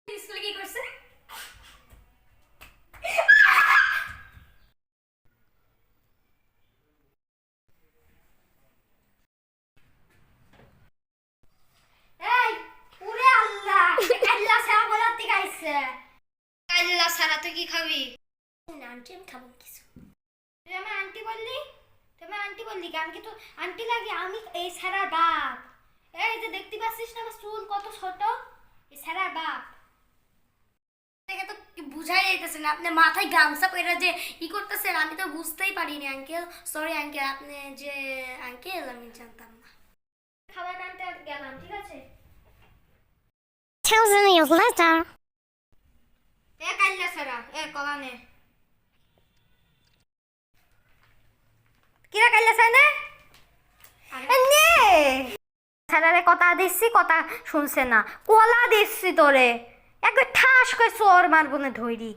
স্কুলে কি করছে? এই ওরে আল্লাহ, আল্লাহ সারা বলাতে গাইছে। আল্লাহ সারা তুই কি খাবি? না আন্টি, আমি খাবো কিছু। তুই আমার আন্টি বললি? তুমি আন্টি বললি কি? আমি কি তো আন্টি লাগি? আমি এই সারার বাপ। এই যে দেখতে পাচ্ছিস না আমার চুল কত ছোট? এই সারার বাপ। দেখে তো বুঝাই যাইতেছে না আপনি মাথায় গামছা পরে যে ই করতেছেন, আমি তো বুঝতেই পারিনি আঙ্কেল। সরি আঙ্কেল, আপনি যে আঙ্কেল আমি জানতাম না। খাবার আনতে গেলাম, ঠিক আছে? 1000 years later. এ কাল্লা সারা, এ কলা নে। কিরা কাল্লা সারা নে? নে। সারারে কথা দিচ্ছি, কথা শুনছে না। কলা দিচ্ছি তোরে। একবার ঠাস করে চোর মারবো না ধৈরি।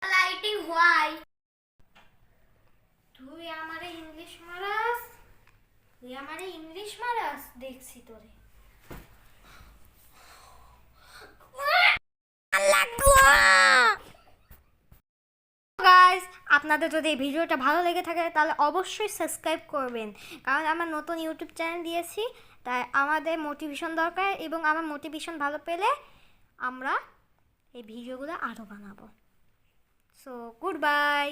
Lighting why. তুই আমারে ইংলিশ মারাস? তুই আমারে ইংলিশ মারাস? দেখছি তোরে। গাইস, আপনাদের যদি এই ভিডিওটা ভালো লেগে থাকে তাহলে অবশ্যই সাবস্ক্রাইব করবেন, কারণ আমার নতুন ইউটিউব চ্যানেল দিয়েছি, তাই আমাদের মোটিভেশন দরকার, এবং আমার মোটিভেশন ভালো পেলে আমরা এই ভিডিওগুলো আরও বানাবো। So good bye.